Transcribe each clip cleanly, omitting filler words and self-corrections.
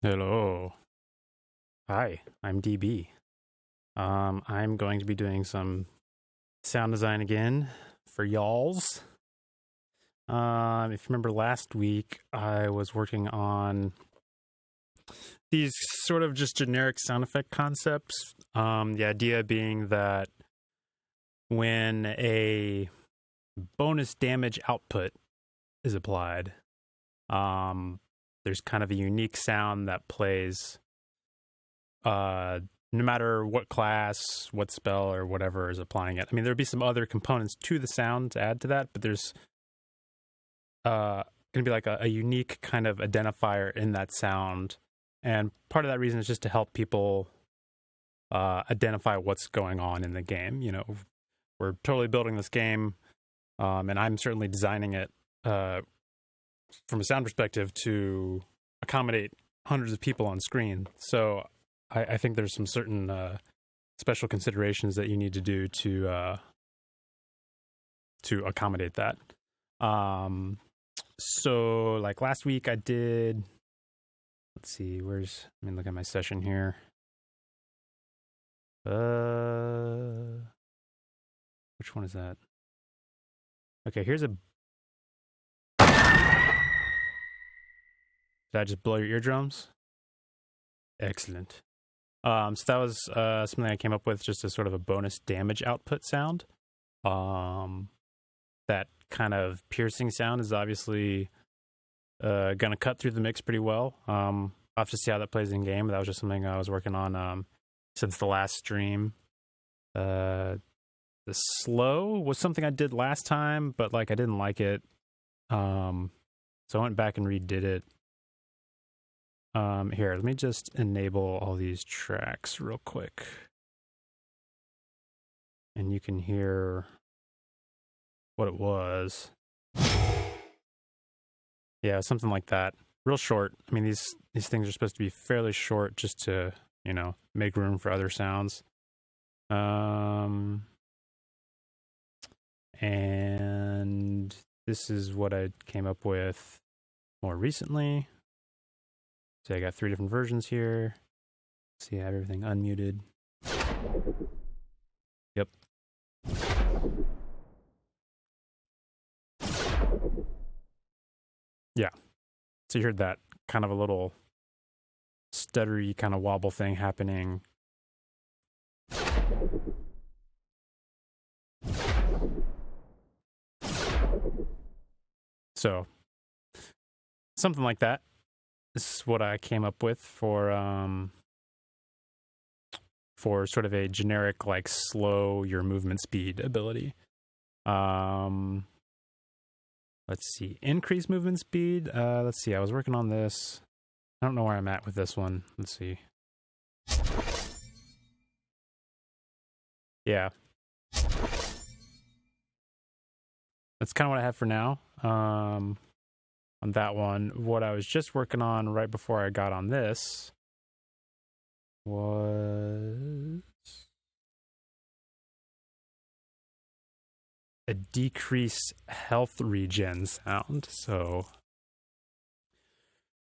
Hello. Hi, I'm DB. I'm going to be doing some sound design again for y'alls. If you remember last week, I was working on these sort of just generic sound effect concepts. The idea being that when a bonus damage output is applied, there's kind of a unique sound that plays no matter what class, what spell, or whatever is applying it. I mean, there'd be some other components to the sound to add to that, but there's going to be like a unique kind of identifier in that sound. And part of that reason is just to help people identify what's going on in the game. You know, we're totally building this game, and I'm certainly designing it from a sound perspective to accommodate hundreds of people on screen. So I think there's some certain special considerations that you need to do to accommodate that. So like last week I did, let's see, let me look at my session here. Which one is that? Okay, here's a, did I just blow your eardrums? Excellent. So that was something I came up with, just as sort of a bonus damage output sound. That kind of piercing sound is obviously going to cut through the mix pretty well. I'll have to see how that plays in game. That was just something I was working on since the last stream. The slow was something I did last time, but like I didn't like it. So I went back and redid it. Here, let me just enable all these tracks real quick. And you can hear what it was. Yeah, something like that. Real short. I mean, these things are supposed to be fairly short just to, you know, make room for other sounds. And this is what I came up with more recently. So I got 3 different versions here. See, I have everything unmuted. Yep. Yeah. So you heard that kind of a little stuttery kind of wobble thing happening. So something like that. This is what I came up with for sort of a generic, like, slow your movement speed ability. Let's see, increase movement speed. Let's see, I was working on this. I don't know where I'm at with this one. Let's see. Yeah. That's kind of what I have for now. On that one, what I was just working on right before I got on this was a decrease health regen sound. So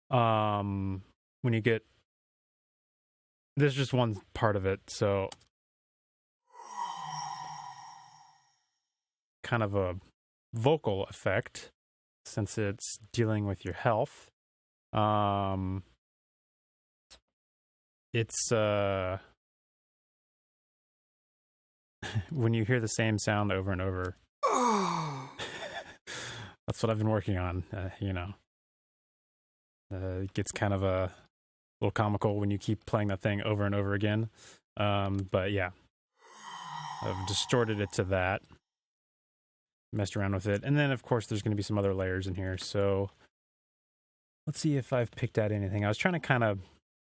when you get, this is just one part of it, so kind of a vocal effect since it's dealing with your health. It's when you hear the same sound over and over. That's what I've been working on. You know, it gets kind of a little comical when you keep playing that thing over and over again. But yeah, I've distorted it to that, messed around with it, and then of course there's going to be some other layers in here. So let's see if I've picked out anything. I was trying to kind of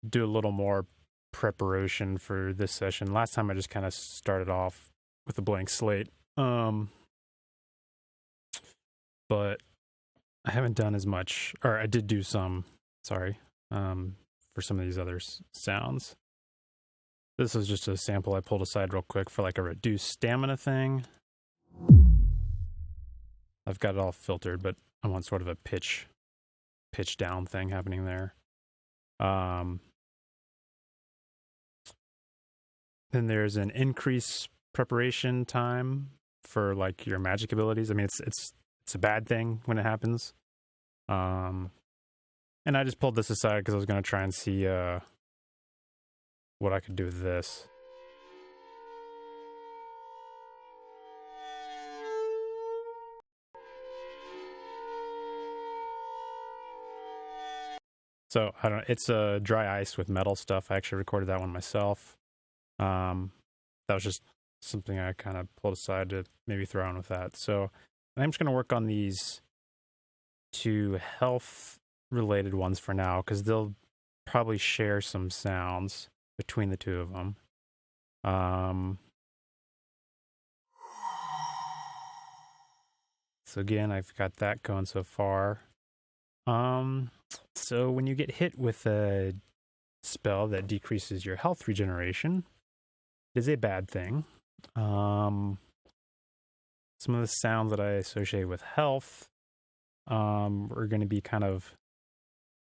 do a little more preparation for this session. Last time I just kind of started off with a blank slate. But I haven't done as much, or I did do some, sorry, for some of these other sounds. This is just a sample I pulled aside real quick for like a reduced stamina thing. I've got it all filtered, but I want sort of a pitch down thing happening there. Then there's an increased preparation time for like your magic abilities. I mean, it's a bad thing when it happens. And I just pulled this aside because I was going to try and see what I could do with this. So I don't. It's a dry ice with metal stuff. I actually recorded that one myself. That was just something I kind of pulled aside to maybe throw on with that. So I'm just going to work on these two health-related ones for now because they'll probably share some sounds between the two of them. So again, I've got that going so far. So when you get hit with a spell that decreases your health regeneration, it is a bad thing. Some of the sounds that I associate with health are going to be kind of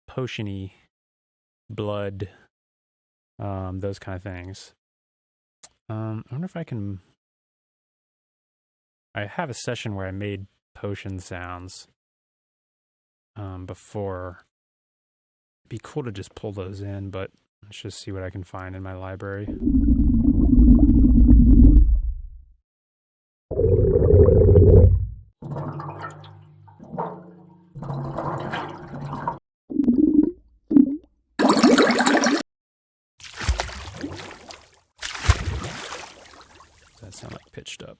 potion-y, blood, those kind of things. I wonder if I can... I have a session where I made potion sounds before. It'd be cool to just pull those in, but let's just see what I can find in my library. That sound like pitched up.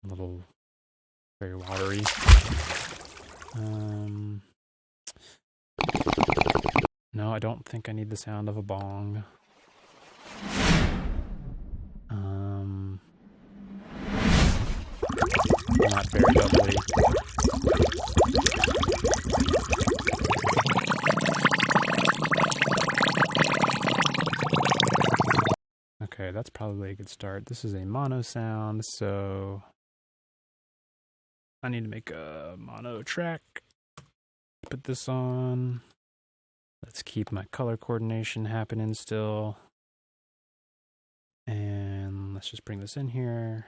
A little very watery. No, I don't think I need the sound of a bong. Not very bubbly. Okay, that's probably a good start. This is a mono sound, so I need to make a mono track. Put this on. Let's keep my color coordination happening still. And let's just bring this in here.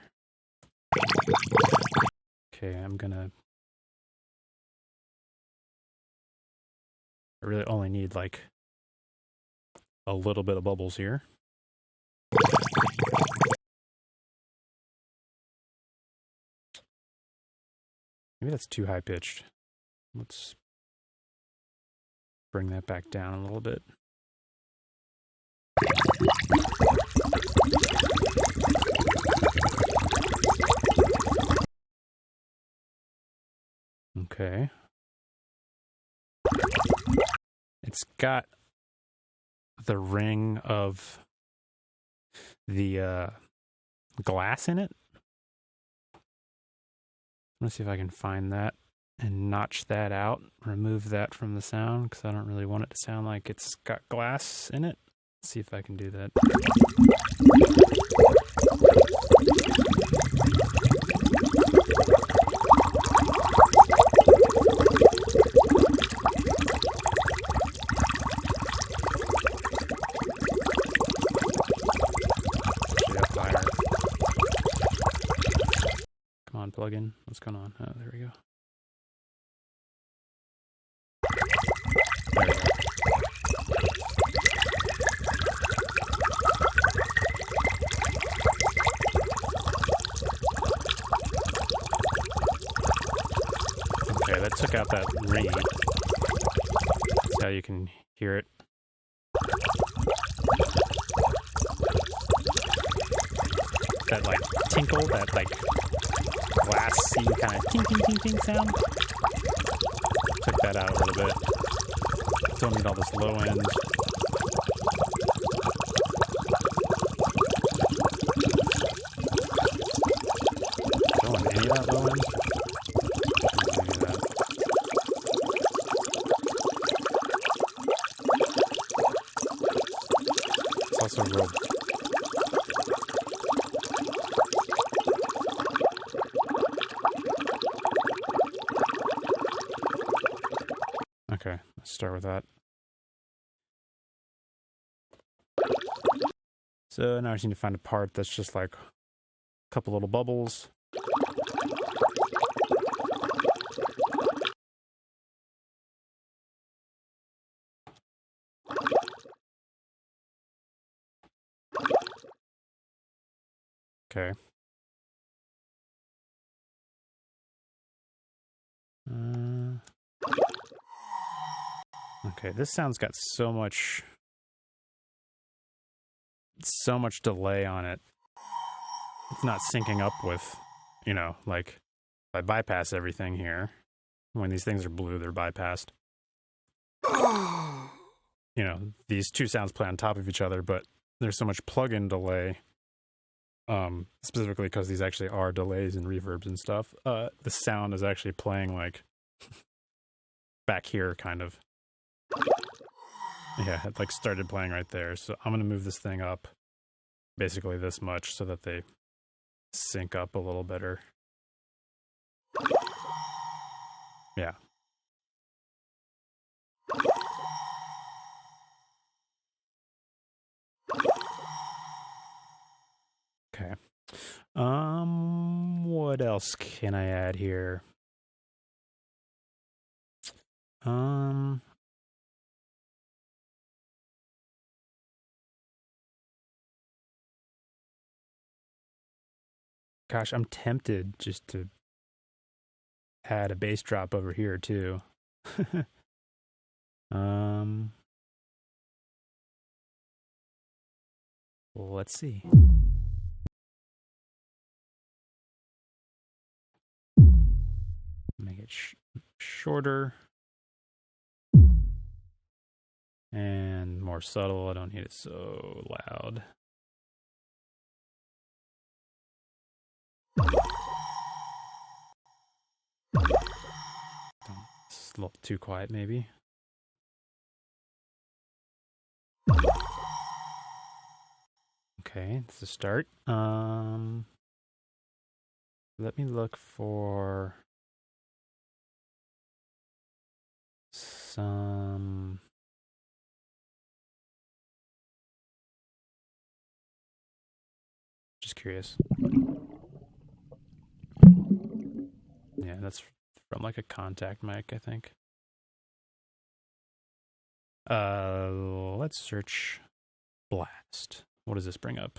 Okay, I really only need like a little bit of bubbles here. Maybe that's too high pitched. Let's bring that back down a little bit. Okay. It's got the ring of the glass in it. Let's see if I can find that and notch that out, remove that from the sound because I don't really want it to sound like it's got glass in it. Let's see if I can do that. Plug in. What's going on? Oh, there we go. There we go. Okay, that took out that ring. That's how you can hear it. That like tinkle, that like glassy kind of ting ting ting ting sound. Took that out a little bit. Don't need all this low end. Don't want any of that low end. Any of that. It's also real. Okay. start with that. So now I just need to find a part that's just like a couple little bubbles. Okay. Okay, this sound's got so much delay on it. It's not syncing up with, you know, like if I bypass everything here. When these things are blue, they're bypassed. You know, these two sounds play on top of each other, but there's so much plug-in delay, specifically because these actually are delays and reverbs and stuff. The sound is actually playing like back here, kind of. Yeah, it like started playing right there. So I'm going to move this thing up basically this much so that they sync up a little better. Yeah. Okay. What else can I add here? Gosh, I'm tempted just to add a bass drop over here too. Let's see. Make it shorter and more subtle. I don't need it so loud. It's a little too quiet, maybe. Okay, it's a start. Let me look for some. Just curious. Yeah, that's from like a contact mic, I think. Let's search blast. What does this bring up?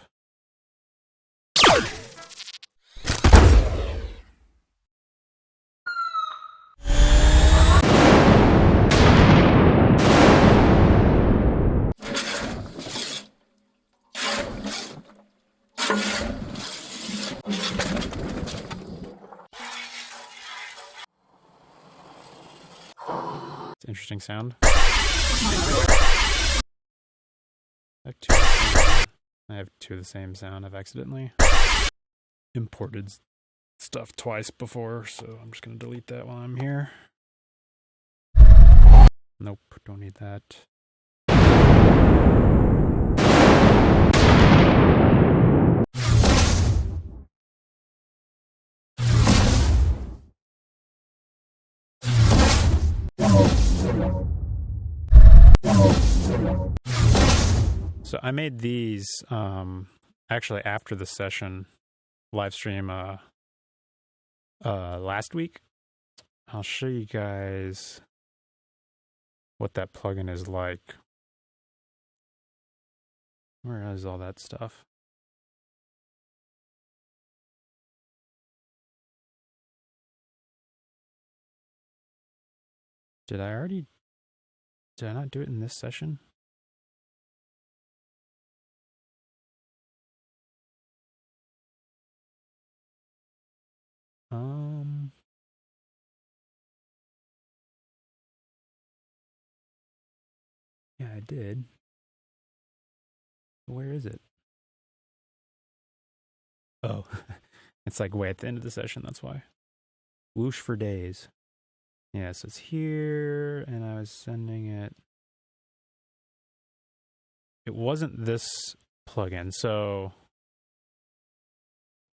It's an interesting sound. I have two of the same sound. I've accidentally imported stuff twice before, so I'm just going to delete that while I'm here. Nope, don't need that. So I made these actually after the session live stream last week. I'll show you guys what that plugin is like. Where is all that stuff? Did I not do it in this session? Yeah, I did. Where is it? Oh, it's like way at the end of the session, that's why. Whoosh for days. Yeah, so it's here, and I was sending it. It wasn't this plugin, so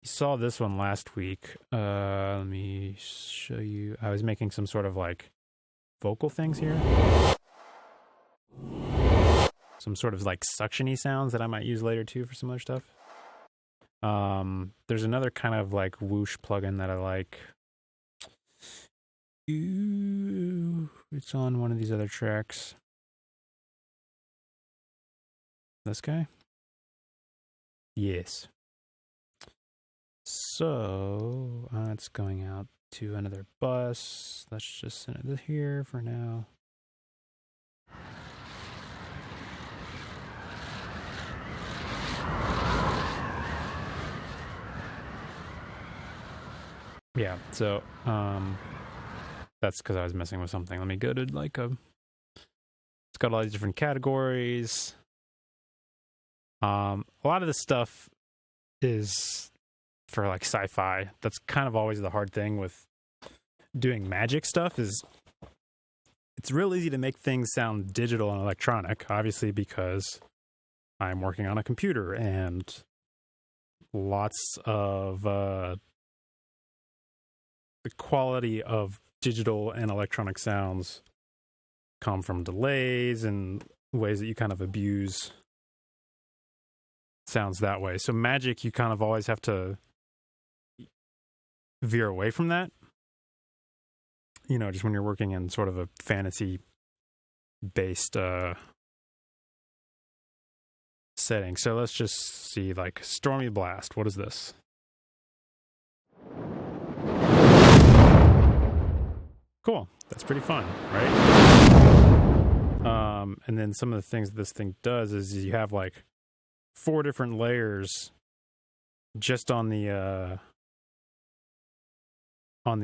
you saw this one last week. Let me show you. I was making some sort of like vocal things here. some sort of like suction-y sounds that I might use later too for some other stuff. There's another kind of like whoosh plugin that I like. It's on one of these other tracks. This guy? Yes. So it's going out to another bus. Let's just send it here for now. Yeah, so that's because I was messing with something. Let me go to like it's got all these different categories. A lot of this stuff is for like sci-fi. That's kind of always the hard thing with doing Magic stuff, is it's real easy to make things sound digital and electronic, obviously because I'm working on a computer and lots of the quality of digital and electronic sounds come from delays and ways that you kind of abuse sounds that way. So Magic, you kind of always have to veer away from that. You know, just when you're working in sort of a fantasy-based setting. So let's just see, like, Stormy Blast. What is this? Cool. That's pretty fun, right? And then some of the things that this thing does is you have, like, 4 different layers just on the well,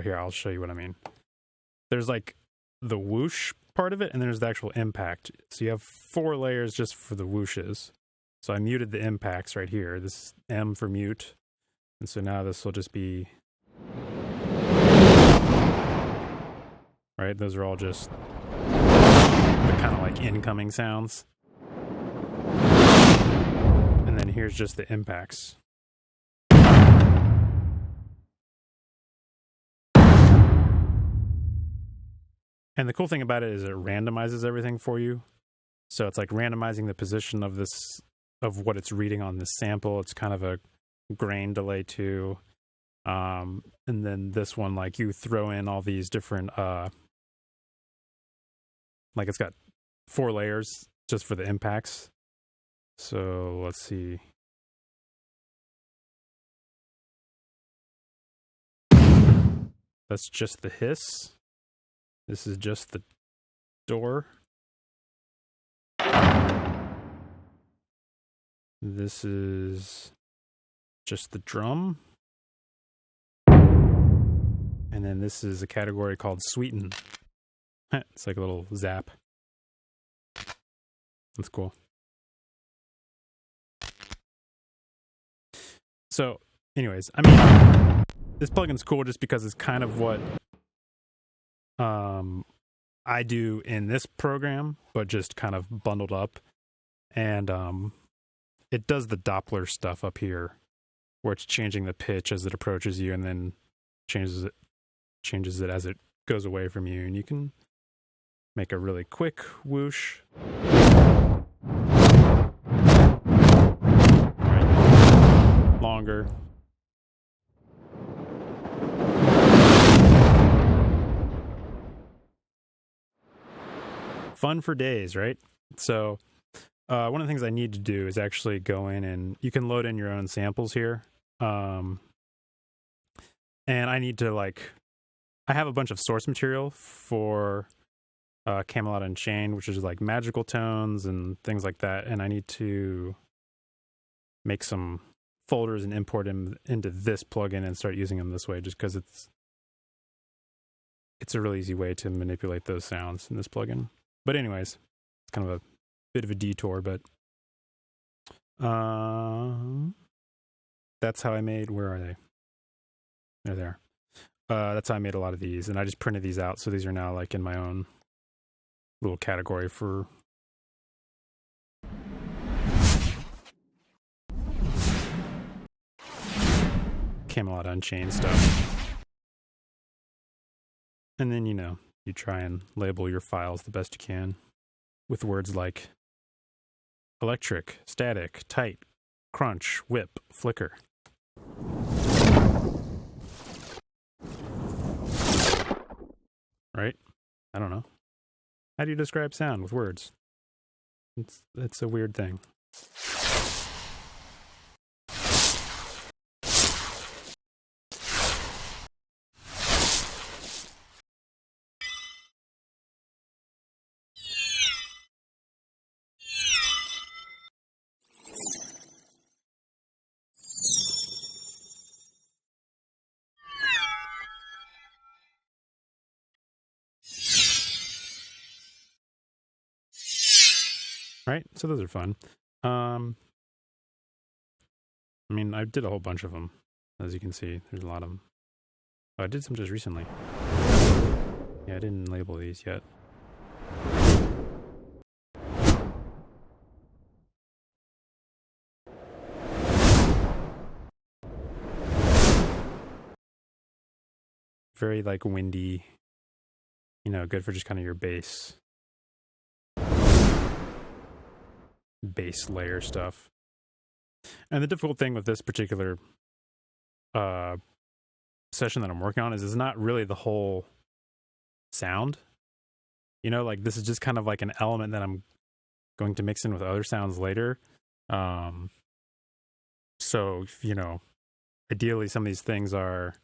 here, I'll show you what I mean. There's like the whoosh part of it, and there's the actual impact. So you have 4 layers just for the whooshes. So I muted the impacts right here. This is M for mute. And so now this will just be, right? Those are all just the kind of like incoming sounds. And then here's just the impacts. And the cool thing about it is it randomizes everything for you. So it's like randomizing the position of this, of what it's reading on this sample. It's kind of a grain delay too. And then this one, like you throw in all these different, like it's got 4 layers just for the impacts. So let's see. That's just the hiss. This is just the door. This is just the drum. And then this is a category called Sweeten. It's like a little zap. That's cool. So, anyways, I mean, this plugin's cool just because it's kind of what I do in this program, but just kind of bundled up. And it does the Doppler stuff up here, where it's changing the pitch as it approaches you, and then changes it as it goes away from you. And you can make a really quick whoosh. Right. Longer. Fun for days, right? So one of the things I need to do is actually go in, and you can load in your own samples here. And I need to, like, I have a bunch of source material for Camelot Unchained, which is like magical tones and things like that. And I need to make some folders and import them into this plugin and start using them this way, just because it's a really easy way to manipulate those sounds in this plugin. But anyways, it's kind of a bit of a detour, but that's how I made, where are they? They're there. That's how I made a lot of these, and I just printed these out, so these are now like in my own little category for Camelot Unchained stuff. And then, you know, you try and label your files the best you can. with words like electric, static, tight, crunch, whip, flicker. Right? I don't know. How do you describe sound with words? It's a weird thing. Right? So those are fun. I mean, I did a whole bunch of them. As you can see, there's a lot of them. Oh, I did some just recently. Yeah, I didn't label these yet. Very like windy, good for just kind of your bass layer stuff. And the difficult thing with this particular session that I'm working on is it's not really the whole sound. Like this is just kind of like an element that I'm going to mix in with other sounds later. So, ideally some of these things are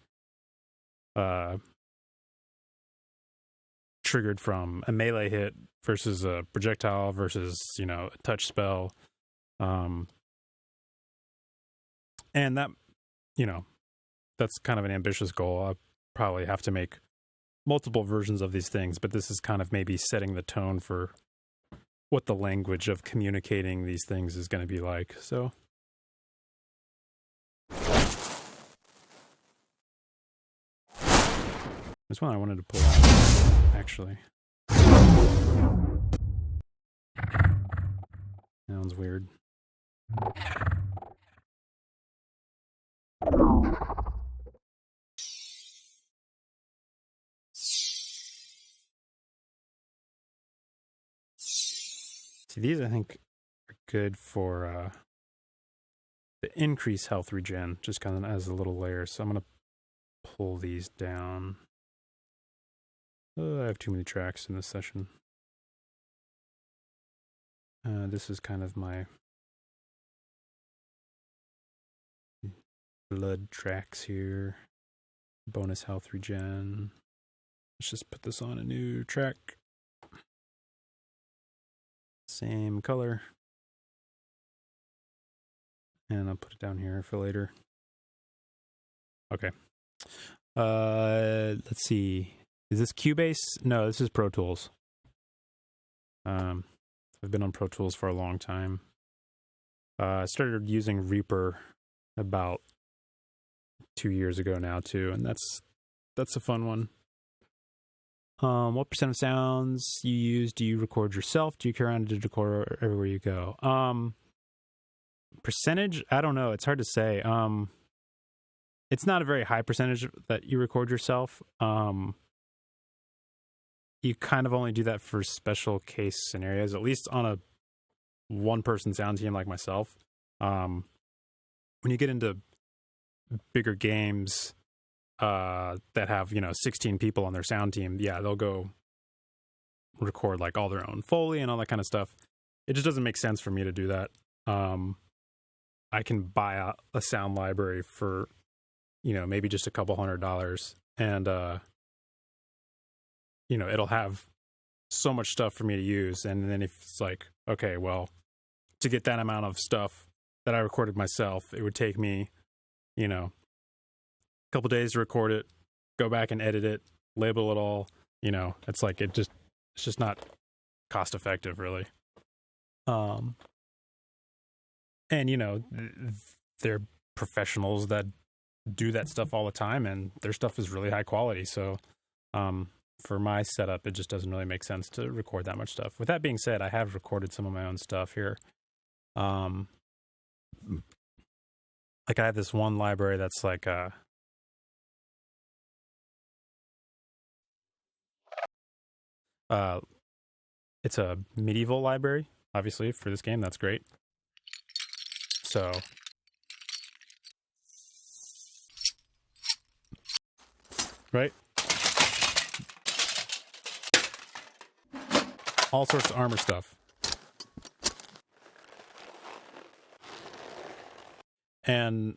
triggered from a melee hit versus a projectile versus, a touch spell. And that, that's kind of an ambitious goal. I probably have to make multiple versions of these things, but this is kind of maybe setting the tone for what the language of communicating these things is going to be like. So this one I wanted to pull out, actually. Sounds weird. See, these I think are good for the increased health regen, just kind of as a little layer. So I'm going to pull these down. I have too many tracks in this session. This is kind of my blood tracks here. Bonus health regen. Let's just put this on a new track. Same color. And I'll put it down here for later. Okay. Let's see. Is this Cubase? No, this is Pro Tools. I've been on Pro Tools for a long time. I started using Reaper about 2 years ago now too, and that's a fun one. What percent of sounds you use do you record yourself? Do you carry on to record everywhere you go? Percentage? I don't know. It's hard to say. It's not a very high percentage that you record yourself. You kind of only do that for special case scenarios, at least on a one-person sound team like myself. When you get into bigger games that have 16 people on their sound team, yeah, they'll go record like all their own Foley and all that kind of stuff. It just doesn't make sense for me to do that. I can buy a sound library for maybe just a couple $100, and it'll have so much stuff for me to use. And then if it's like, okay, well, to get that amount of stuff that I recorded myself, it would take me a couple days to record it, go back and edit it, label it all. It's like it's just not cost effective, really. And they're professionals that do that stuff all the time, and their stuff is really high quality. So for my setup, it just doesn't really make sense to record that much stuff. With that being said, I have recorded some of my own stuff here. Like I have this one library that's like it's a medieval library, obviously, for this game. That's great. So right, all sorts of armor stuff. And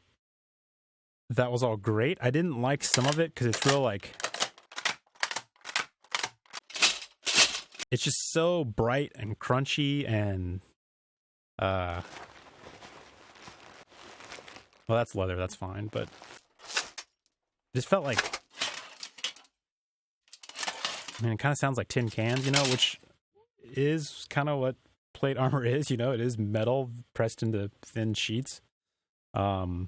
that was all great. I didn't like some of it because it's real like, it's just so bright and crunchy and well, that's leather, that's fine, but it just felt like, I mean, it kind of sounds like tin cans, you know, which is kind of what plate armor is, you know, it is metal pressed into thin sheets. So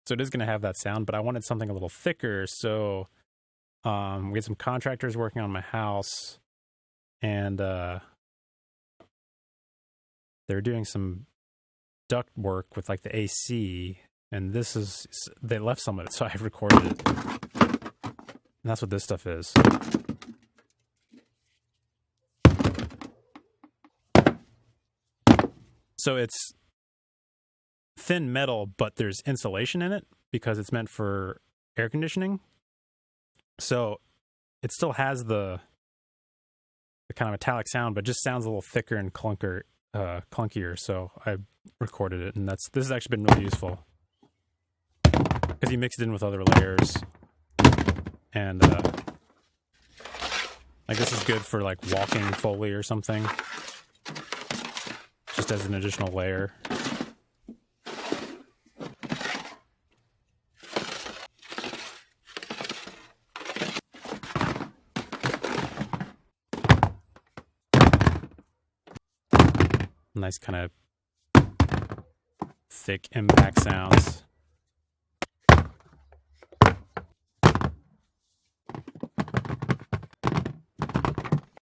it is going to have that sound, but I wanted something a little thicker. So we had some contractors working on my house, and they're doing some duct work with like the AC, and they left some of it, so I recorded it. And that's what this stuff is. So it's thin metal, but there's insulation in it because it's meant for air conditioning. So it still has the kind of metallic sound, but just sounds a little thicker and clunkier. So I recorded it, and this has actually been really useful because you mix it in with other layers, and like this is good for like walking Foley or something, just as an additional layer. Nice kind of thick impact sounds.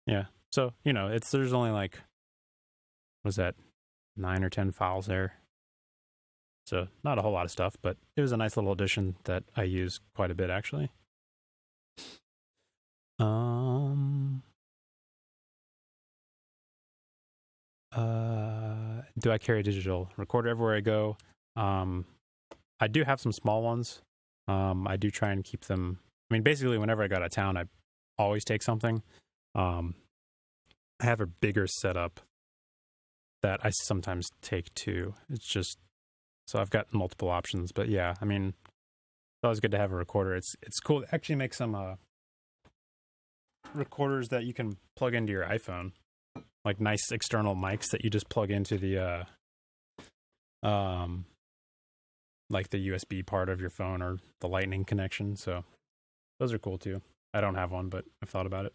Yeah, so, you know, there's only like, what was that, 9 or 10 files there. So not a whole lot of stuff, but it was a nice little addition that I use quite a bit, actually. Do I carry a digital recorder everywhere I go? I do have some small ones. I do try and keep them. I mean, basically, whenever I go out of town, I always take something. I have a bigger setup that I sometimes take too. It's just, so I've got multiple options. But yeah, I mean, it's always good to have a recorder. It's cool. They actually make some recorders that you can plug into your iPhone. Like nice external mics that you just plug into the like the USB part of your phone or the lightning connection. So those are cool too. I don't have one, but I've thought about it.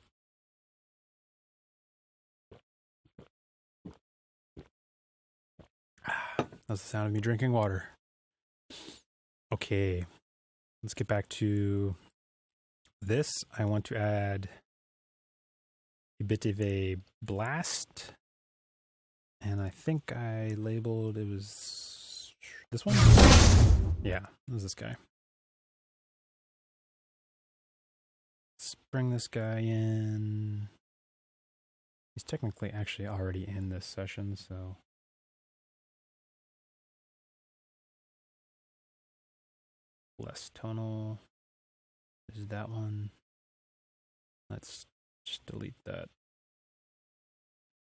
That's the sound of me drinking water. Okay, let's get back to this. I want to add a bit of a blast, and I think I labeled it was this one. Yeah, it was this guy. Let's bring this guy in. He's technically actually already in this session, so less tonal is that one. Let's just delete that.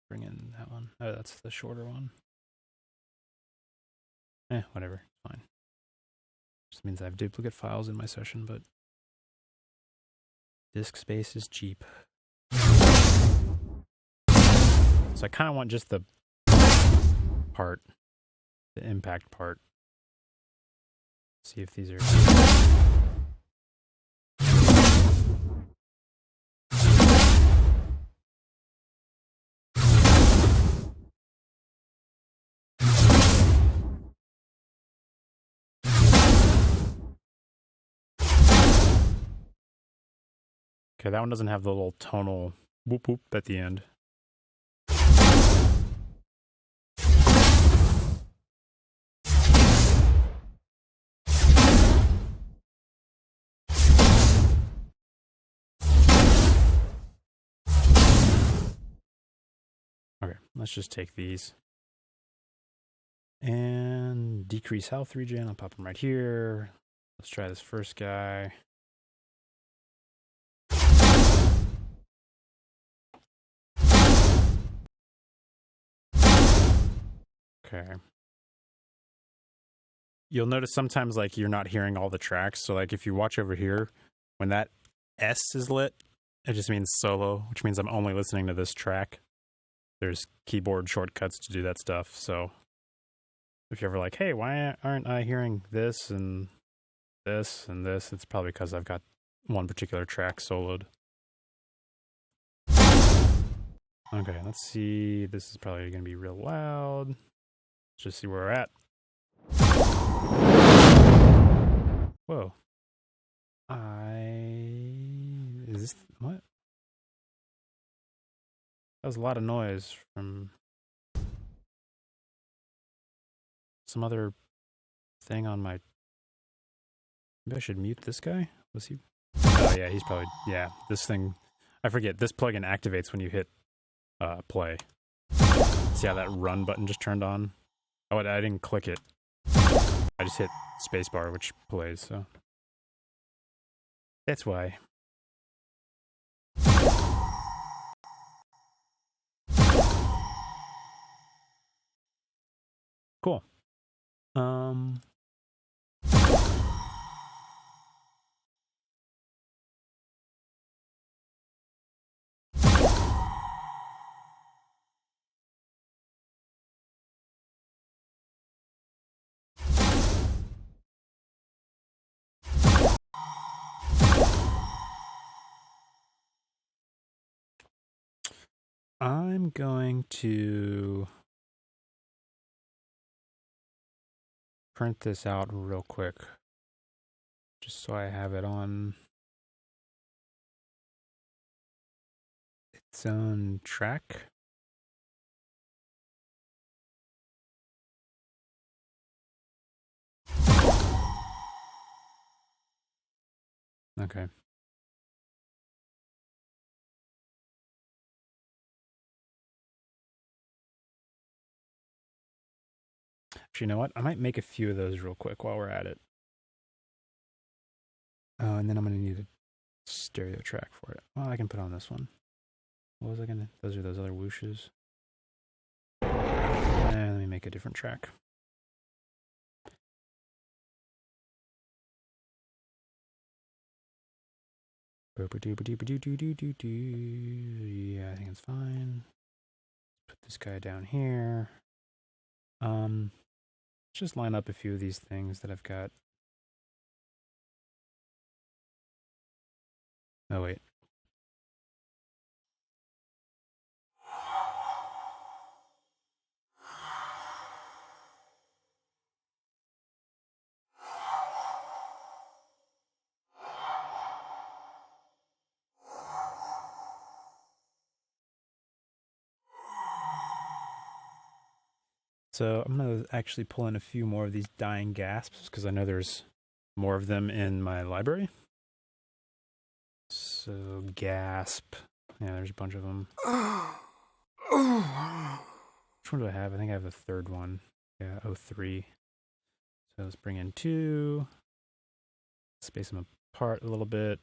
Bring in that one. Oh, that's the shorter one. Whatever. Fine. Just means I have duplicate files in my session, but disk space is cheap. So I kind of want just the part, the impact part. See if these are... Okay, that one doesn't have the little tonal whoop whoop at the end. let's just take these. And decrease health regen. I'll pop them right here. Let's try this first guy. Okay. You'll notice sometimes like you're not hearing all the tracks. So like if you watch over here, when that S is lit, it just means solo, which means I'm only listening to this track. There's keyboard shortcuts to do that stuff. So if you're ever like, hey, why aren't I hearing this and this and this? It's probably because I've got one particular track soloed. Okay, let's see. This is probably going to be real loud. Let's just see where we're at. Whoa. Is this... What? That was a lot of noise from some other thing on my... Maybe I should mute this guy? Was he... Oh, yeah, he's probably... Yeah, this thing... I forget, this plugin activates when you hit play. See how that run button just turned on? Oh, I didn't click it. I just hit spacebar, which plays, so... That's why. Cool. I'm going to print this out real quick, just so I have it on its own track. Okay. Actually, you know what? I might make a few of those real quick while we're at it. Oh, and then I'm going to need a stereo track for it. Well, I can put on this one. What was I going to... Those are those other whooshes. And let me make a different track. Yeah, I think it's fine. Put this guy down here. Let's just line up a few of these things that I've got. Oh, wait. So I'm going to actually pull in a few more of these dying gasps because I know there's more of them in my library. So gasp. Yeah, there's a bunch of them. Which one do I have? I think I have the third one. Yeah, 03. So let's bring in 2. Space them apart a little bit.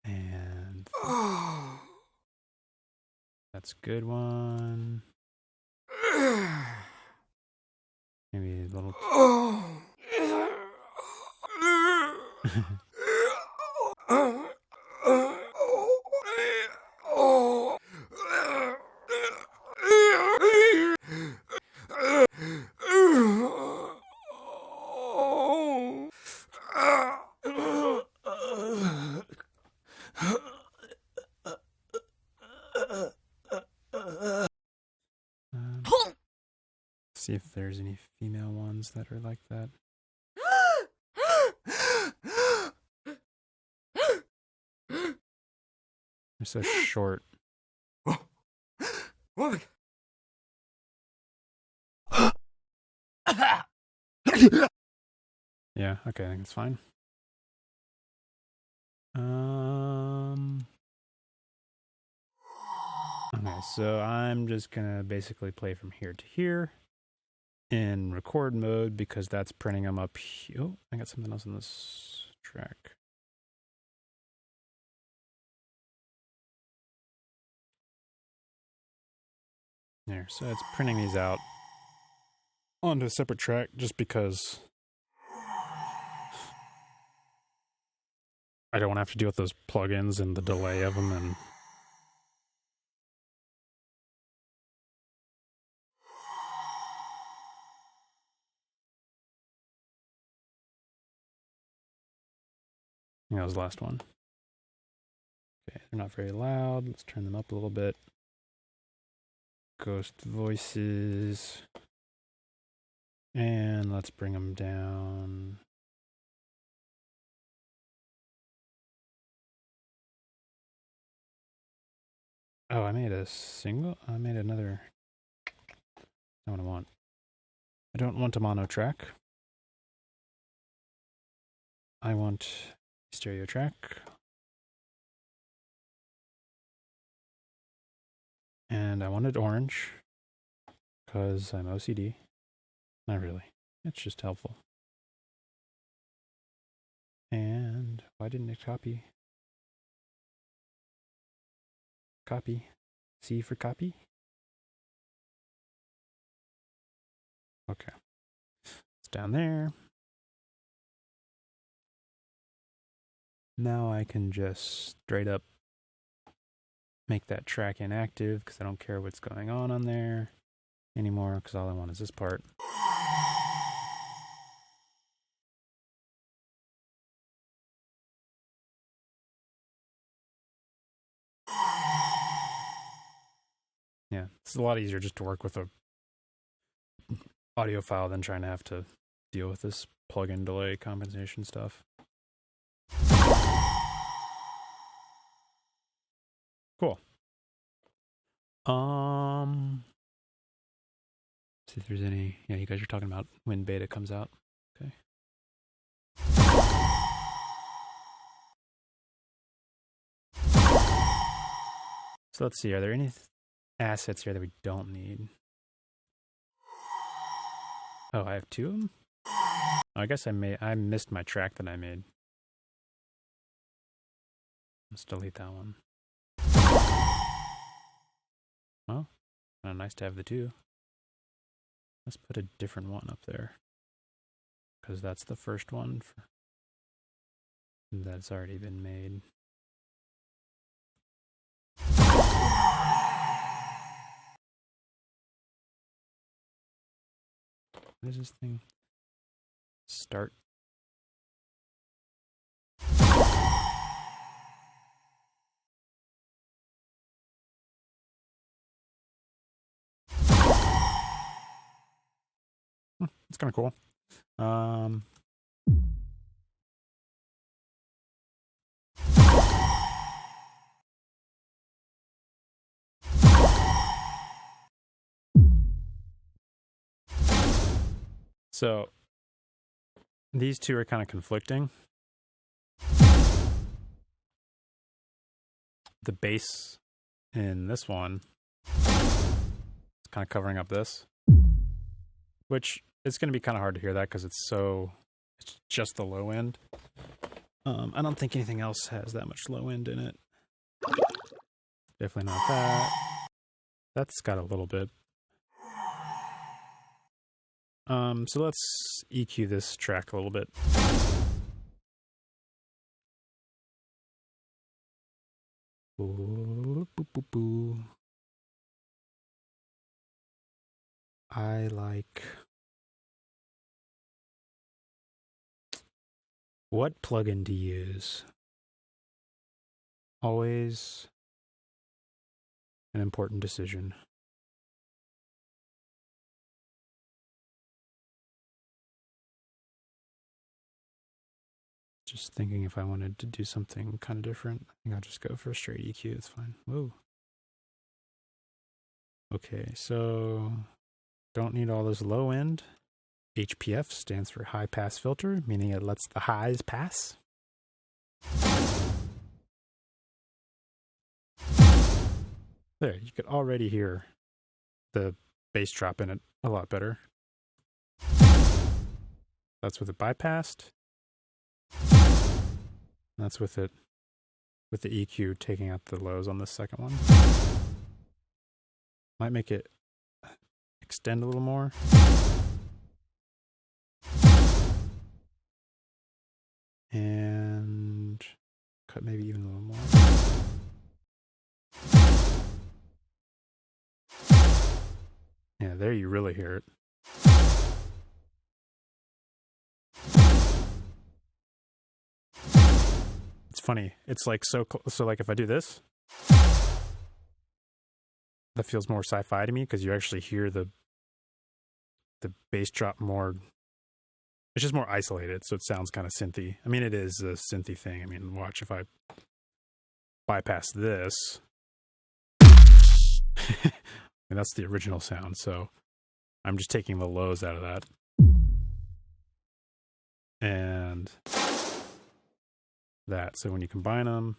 And that's a good one. Maybe a little. See if there's any female ones that are like that. They're so short. What? Yeah, okay, I think it's fine. Okay, so I'm just gonna basically play from here to here in record mode because that's printing them up. Oh, I got something else on this track. There, so it's printing these out onto a separate track just because I don't want to have to deal with those plugins and the delay of them. And that was the last one. Okay, they're not very loud. Let's turn them up a little bit. Ghost voices. And let's bring them down. Oh, I made a single? I made another. Not what I want. I don't want a mono track. I want a stereo track. And I wanted orange because I'm OCD. Not really. It's just helpful. And why didn't it copy? Copy. C for copy. Okay. It's down there. Now I can just straight up make that track inactive because I don't care what's going on there anymore because all I want is this part. Yeah, it's a lot easier just to work with a audio file than trying to have to deal with this plugin delay compensation stuff. Cool. See if there's any. Yeah, you guys are talking about when beta comes out. Okay. So let's see. Are there any assets here that we don't need? Oh, I have two of them. Oh, I guess I missed my track that I made. Let's delete that one. Oh, nice to have the two. Let's put a different one up there because that's the first one that's already been made. What is this thing? Start. It's kind of cool. So these two are kind of conflicting. The bass in this one is kind of covering up this, which it's going to be kind of hard to hear that because it's just the low end. I don't think anything else has that much low end in it. Definitely not that. That's got a little bit. So let's EQ this track a little bit. I like... What plugin to use? Always an important decision. Just thinking if I wanted to do something kind of different. I think I'll just go for a straight EQ. It's fine. Whoa. Okay, so don't need all this low end. HPF stands for high pass filter, meaning it lets the highs pass. There, you could already hear the bass drop in it a lot better. That's with it bypassed. That's with it, with the EQ taking out the lows on the second one. Might make it extend a little more. And cut maybe even a little more. Yeah, there you really hear it. It's funny. It's like so like if I do this, that feels more sci-fi to me because you actually hear the bass drop more. It's just more isolated, so it sounds kind of synthy. I mean, it is a synthy thing. I mean, watch if I bypass this. And that's the original sound, so I'm just taking the lows out of that. And that. So when you combine them,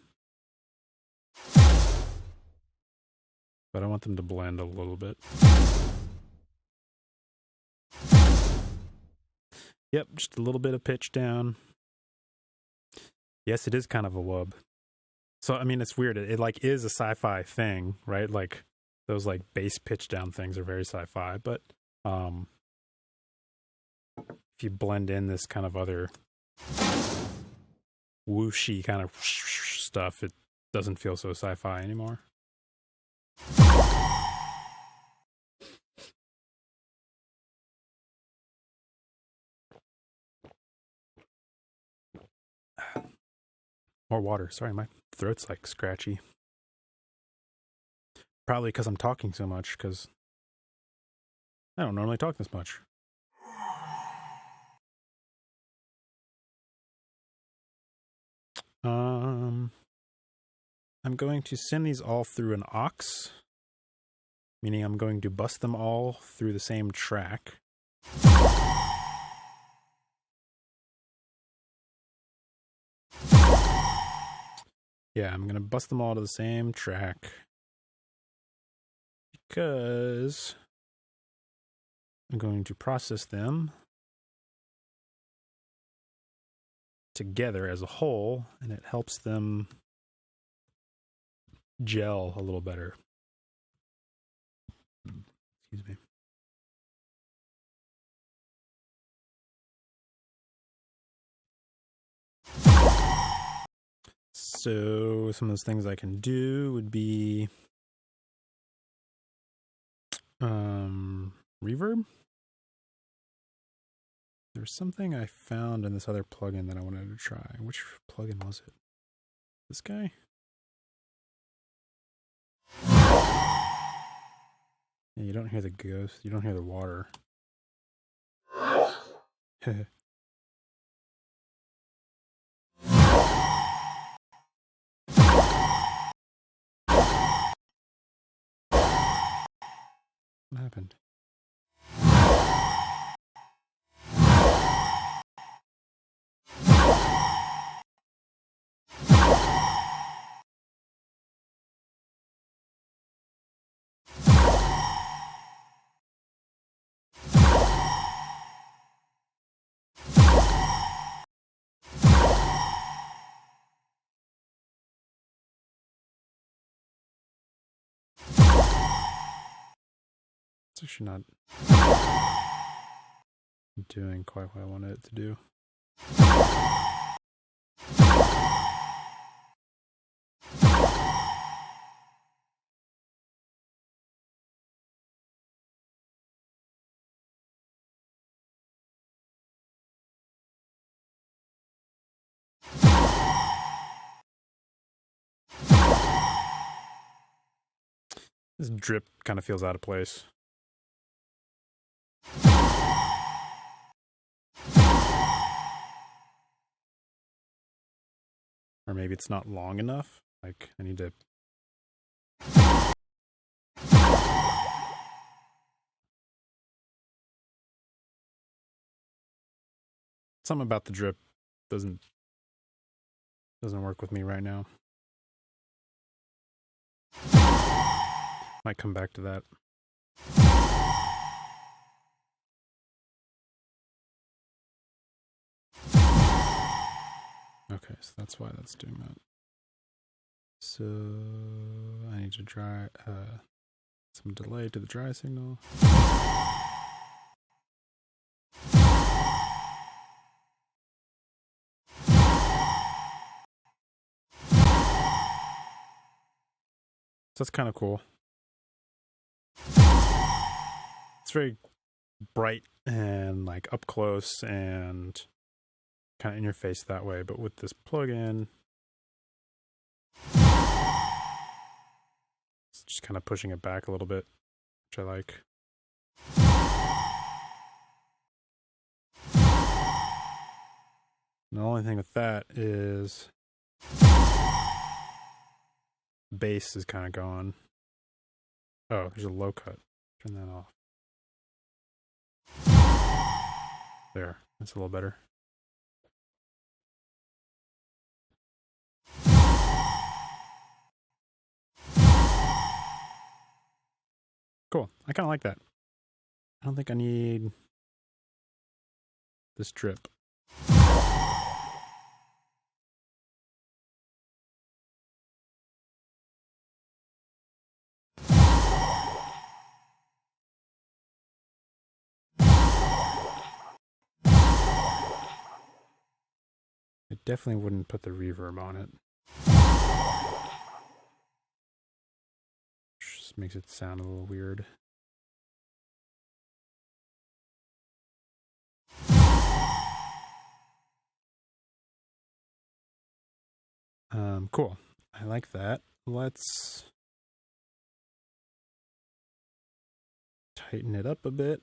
but I want them to blend a little bit. Yep, just a little bit of pitch down. Yes, it is kind of a wub. So, I mean, it's weird. It like is a sci-fi thing, right? Like those like bass pitch down things are very sci-fi, but if you blend in this kind of other whooshy kind of stuff, it doesn't feel so sci-fi anymore. More water. Sorry, my throat's like scratchy. Probably because I'm talking so much, because I don't normally talk this much. I'm going to send these all through an aux, meaning I'm going to bus them all through the same track. Yeah, I'm going to bus them all to the same track because I'm going to process them together as a whole, and it helps them gel a little better. Excuse me. So some of those things I can do would be reverb. There's something I found in this other plugin that I wanted to try. Which plugin was it? This guy? Yeah, you don't hear the ghost. You don't hear the water. What happened? It's actually not doing quite what I wanted it to do. This drip kind of feels out of place. Or maybe it's not long enough. Like, I need to... Something about the drip doesn't work with me right now. Might come back to that. Okay, so that's why that's doing that. So I need to dry some delay to the dry signal. So that's kind of cool. It's very bright and like up close and kind of in your face that way, but with this plugin, it's just kind of pushing it back a little bit, which I like. And the only thing with that is bass is kind of gone. Oh, there's a low cut. Turn that off. There, that's a little better. Cool. I kind of like that. I don't think I need this drip. I definitely wouldn't put the reverb on it. Just makes it sound a little weird. Cool. I like that. Let's tighten it up a bit.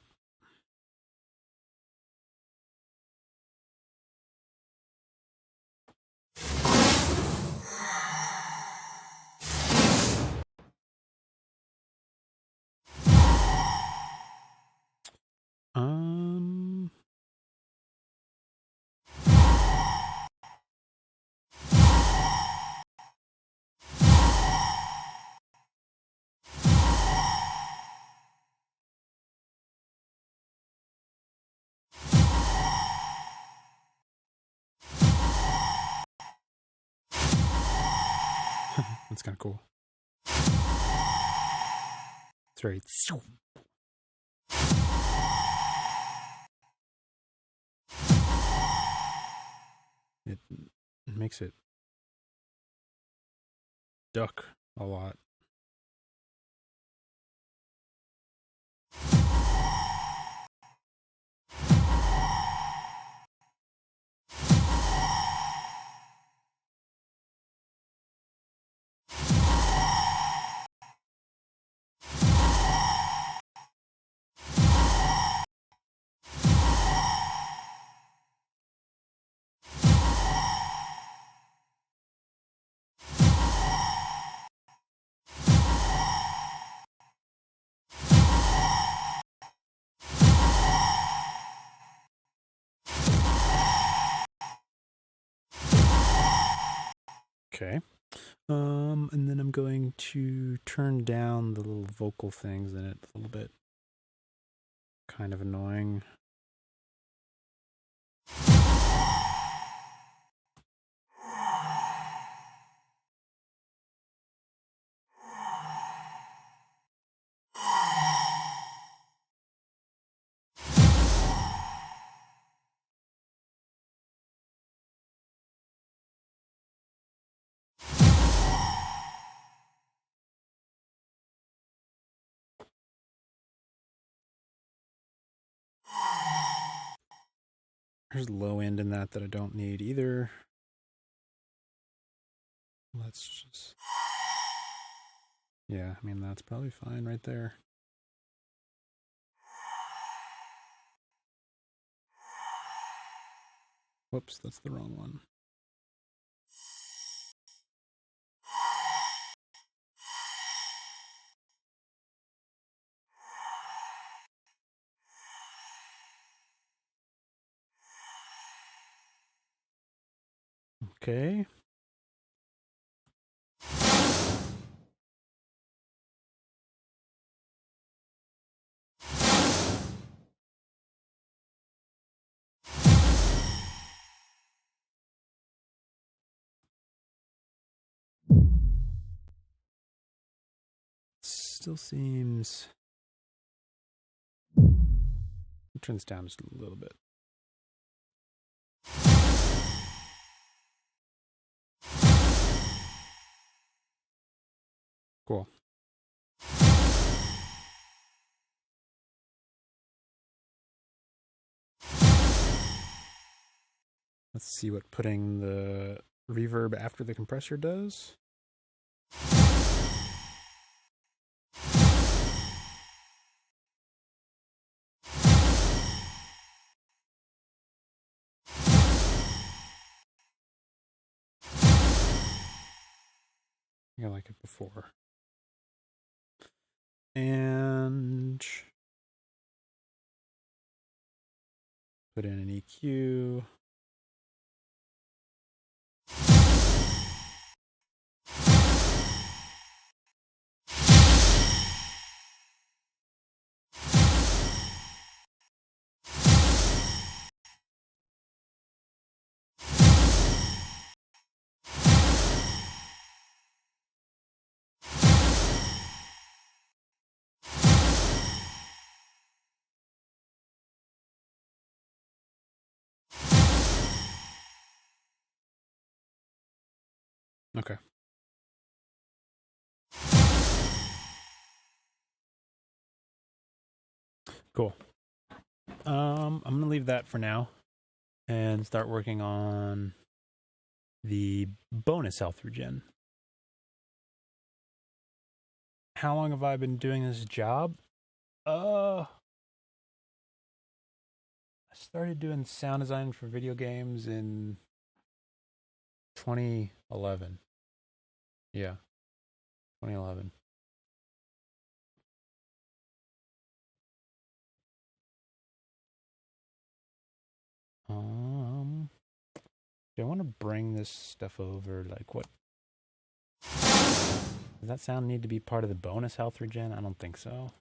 That's kind of cool. It's very. It makes it duck a lot. Okay. And then I'm going to turn down the little vocal things in it a little bit. Kind of annoying. There's low end in that I don't need either. Let's just... Yeah, I mean, that's probably fine right there. Whoops, that's the wrong one. Okay. still seems... Turn this down just a little bit. Cool. Let's see what putting the reverb after the compressor does. I like it before. And put in an EQ. Okay. Cool. I'm gonna leave that for now and start working on the bonus health regen. How long have I been doing this job? I started doing sound design for video games in 2011. Yeah, 2011. Do I want to bring this stuff over? Like, what? Does that sound need to be part of the bonus health regen? I don't think so.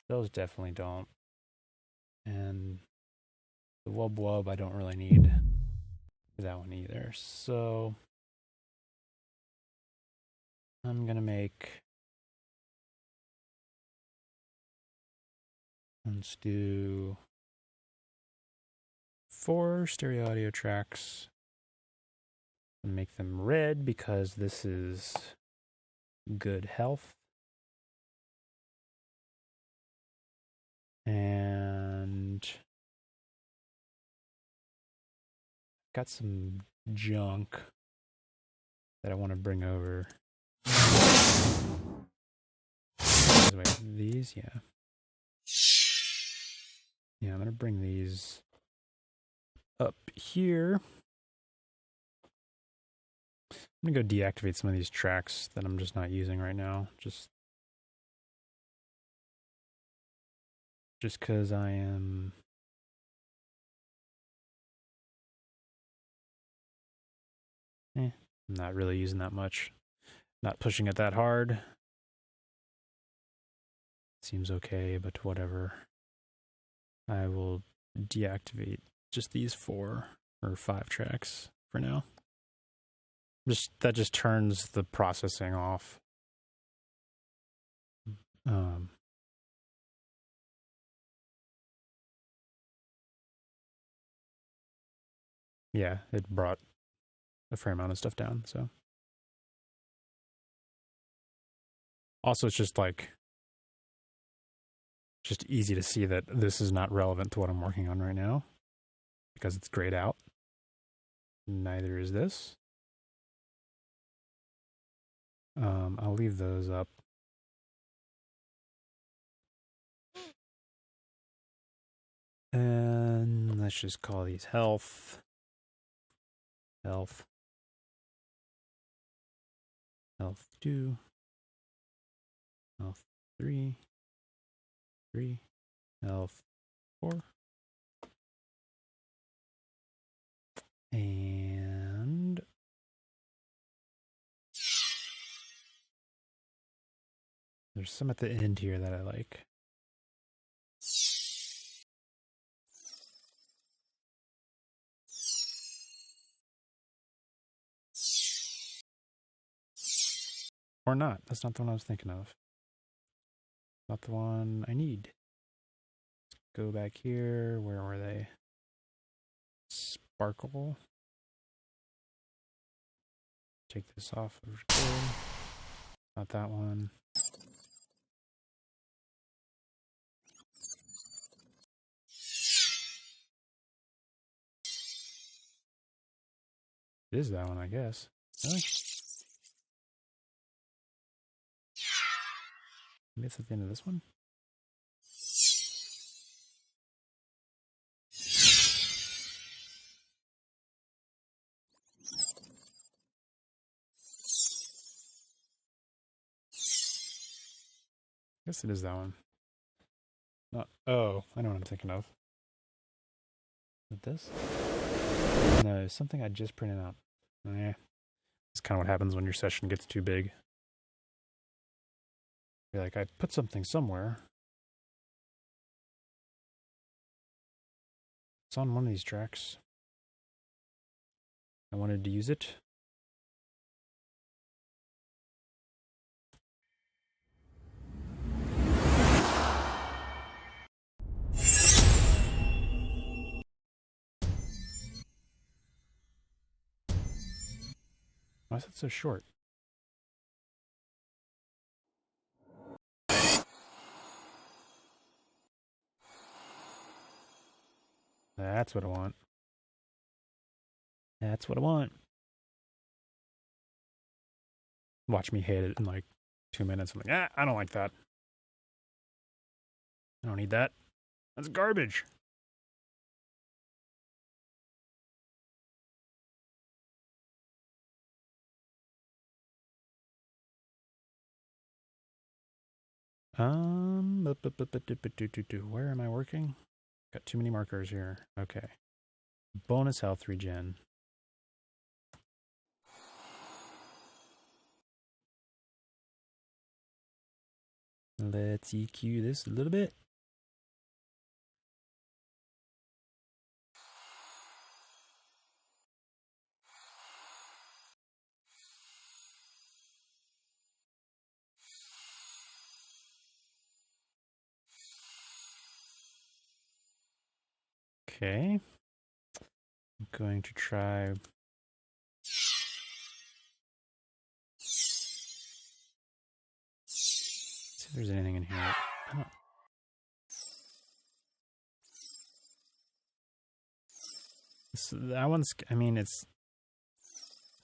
Those definitely don't. And the wub wub I don't really need that one either. So I'm gonna make, let's do 4 stereo audio tracks and make them red because this is good health. And got some junk that I want to bring over. Wait, these, yeah. Yeah, I'm going to bring these up here. I'm going to go deactivate some of these tracks that I'm just not using right now. Just because I am... I'm not really using that much. Not pushing it that hard. Seems okay, but whatever. I will deactivate just these 4 or 5 tracks for now. That just turns the processing off. Yeah, it brought a fair amount of stuff down, so. Also, it's just easy to see that this is not relevant to what I'm working on right now because it's grayed out. Neither is this. I'll leave those up. And let's just call these health. Health 2. Health 3. Health 4. And there's some at the end here that I like. Or not. That's not the one I was thinking of. Not the one I need. Go back here. Where were they? Sparkle. Take this off of record. Not that one. It is that one, I guess. Really? Maybe it's at the end of this one? I guess it is that one. Not. Oh, I know what I'm thinking of. Is it this? No, something I just printed out. Yeah. It's kind of what happens when your session gets too big. You're like, I put something somewhere. It's on one of these tracks. I wanted to use it. Why is it so short? That's what I want. That's what I want. Watch me hate it in like 2 minutes. I'm like, I don't like that. I don't need that. That's garbage. Where am I working? Got too many markers here. Okay. Bonus health regen. Let's EQ this a little bit. Okay. I'm going to try. See if there's anything in here. I don't. That one's. I mean, it's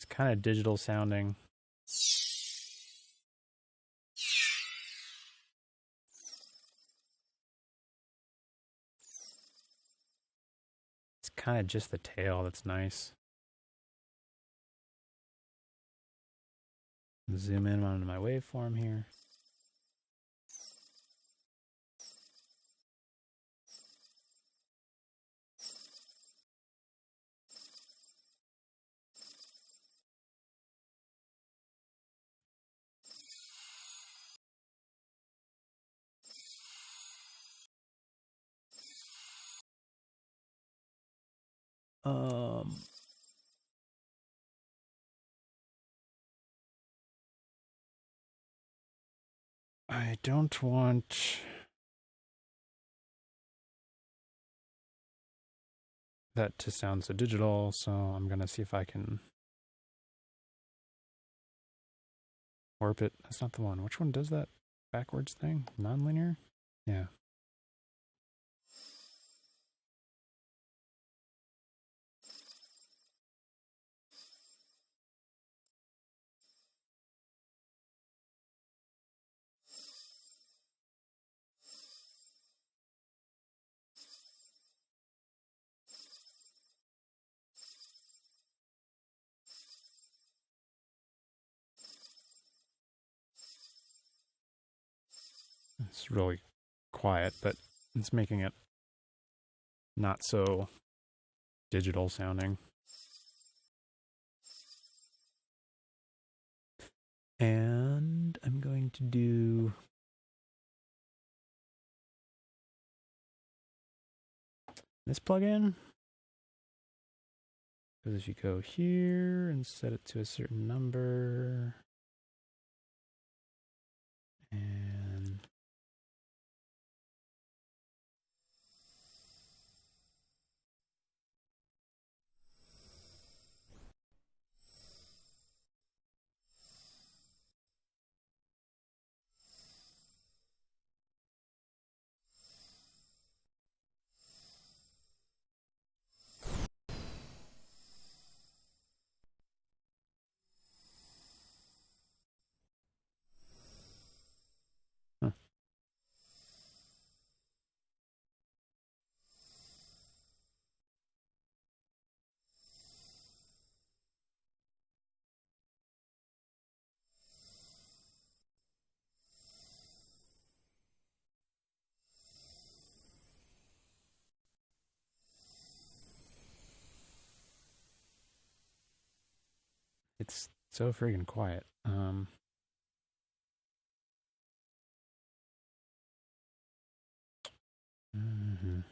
kind of digital sounding. It's kind of just the tail that's nice. Zoom in on my waveform here. I don't want that to sound so digital, so I'm gonna see if I can warp it. That's not the one. Which one does that backwards thing? Non-linear? Yeah. It's really quiet, but it's making it not so digital sounding. And I'm going to do this plugin. Because if you go here and set it to a certain number, It's so friggin' quiet. Mhm.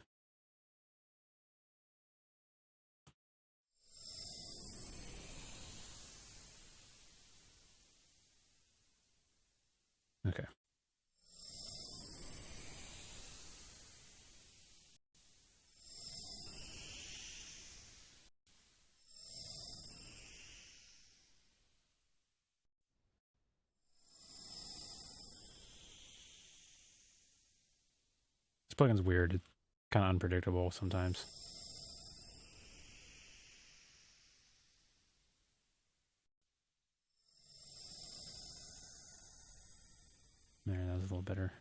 Okay. This plugin's weird. It's kind of unpredictable sometimes. There, that was a little better.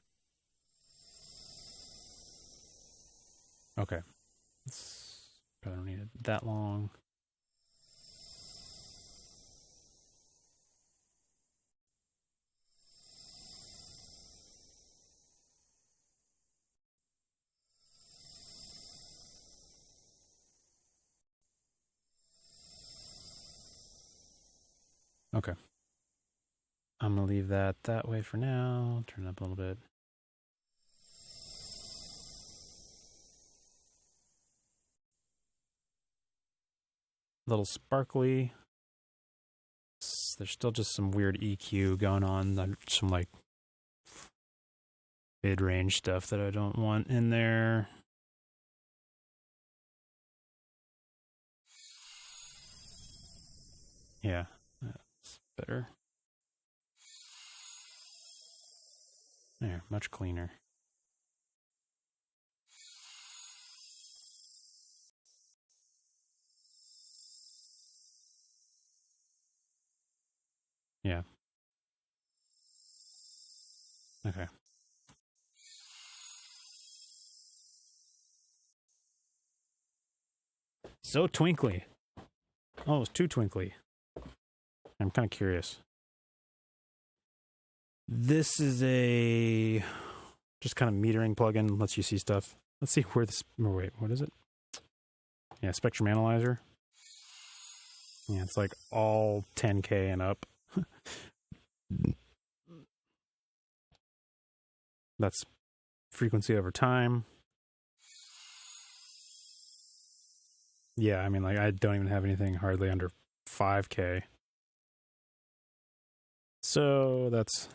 Okay. Probably don't need it that long. Okay. I'm going to leave that way for now. Turn it up a little bit. A little sparkly. There's still just some weird EQ going on. Some like mid-range stuff that I don't want in there. Yeah, that's better. There, much cleaner. Yeah. Okay. So twinkly. Oh, it's too twinkly. I'm kind of curious. This is a just kind of metering plugin. Lets you see stuff. Let's see where this. Oh, wait, what is it? Yeah, Spectrum Analyzer. Yeah, it's like all 10K and up. That's frequency over time. Yeah, I mean, like, I don't even have anything hardly under 5K. So that's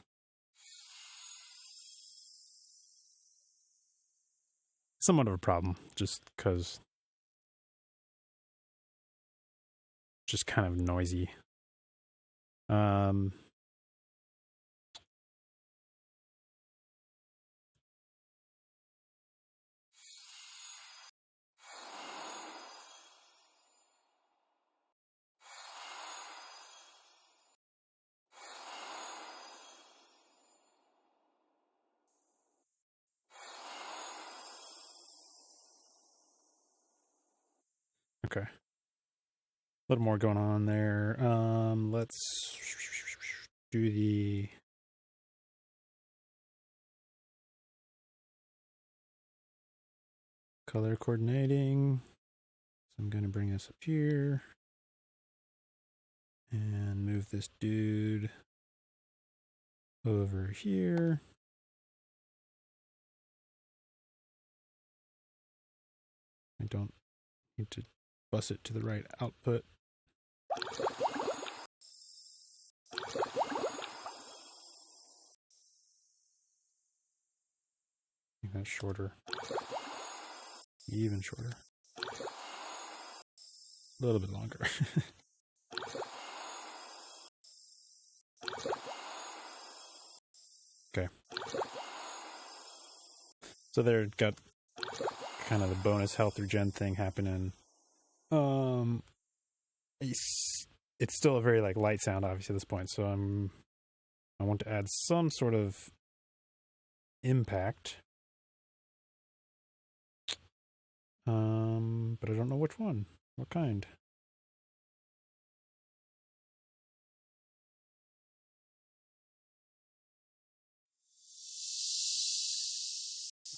somewhat of a problem, just because just kind of noisy. Okay. A little more going on there. Let's do the color coordinating. So I'm going to bring this up here and move this dude over here. I don't need to bus it to the right output. I think that's shorter. Even shorter. A little bit longer. Okay. So there, got kind of the bonus health regen thing happening. It's still a very like light sound, obviously, at this point. So I want to add some sort of impact. But I don't know which one. What kind?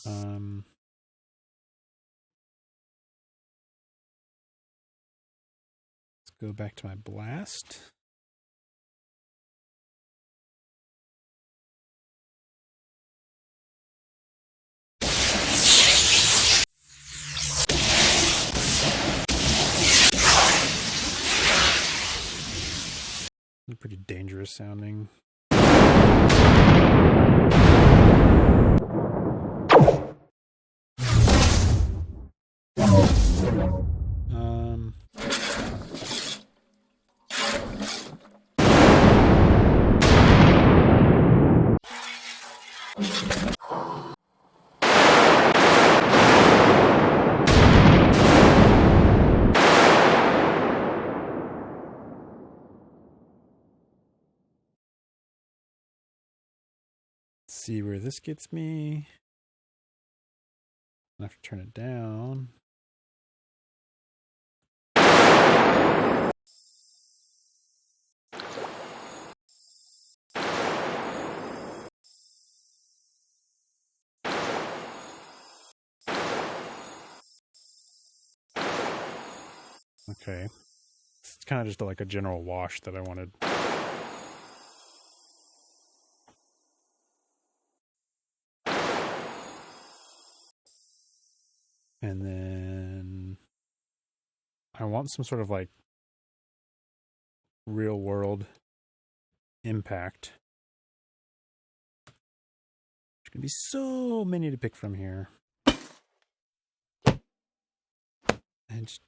Let's go back to my blast. pretty dangerous sounding. See where this gets me. I have to turn it down. Okay. It's kind of just like a general wash that I wanted. And then I want some sort of like real world impact. There's going to be so many to pick from here. And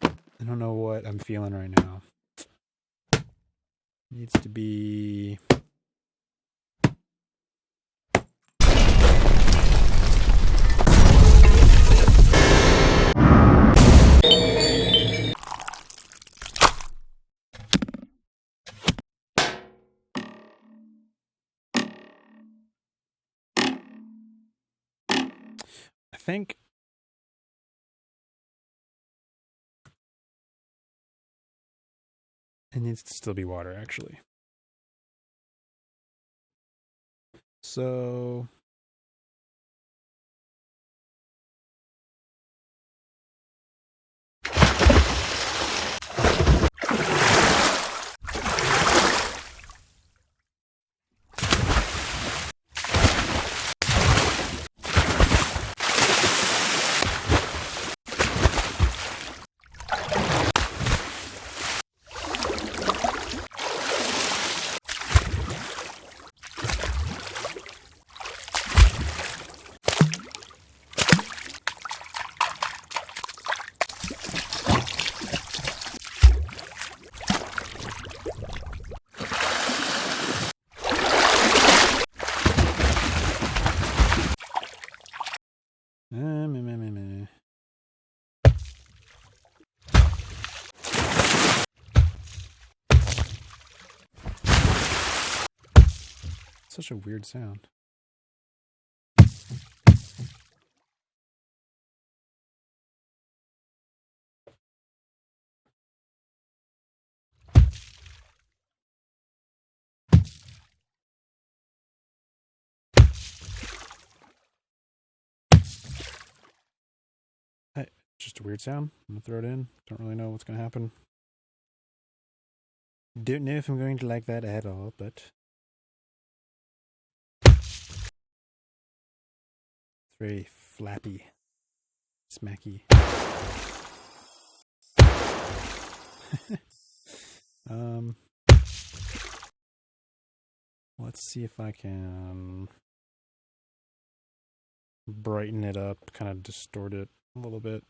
I don't know what I'm feeling right now. Needs to be... I think it needs to still be water, actually. So such a weird sound. Just a weird sound. I'm going to throw it in. Don't really know what's going to happen. Don't know if I'm going to like that at all, but... It's very flappy. Smacky. Let's see if I can brighten it up, kind of distort it a little bit.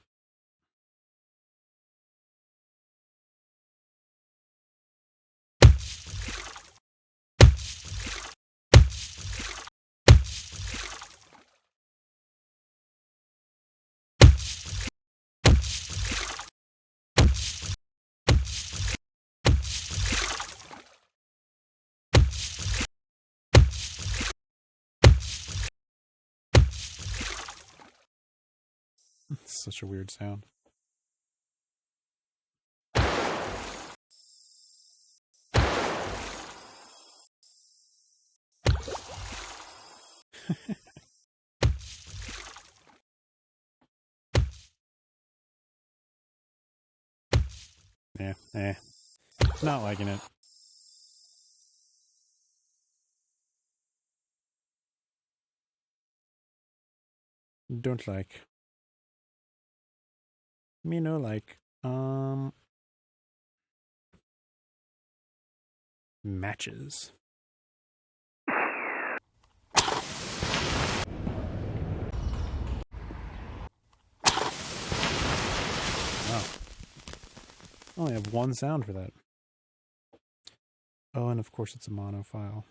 It's such a weird sound. Yeah, not liking it. Don't like. Me no like. matches. Wow. I only have one sound for that. Oh, and of course it's a mono file.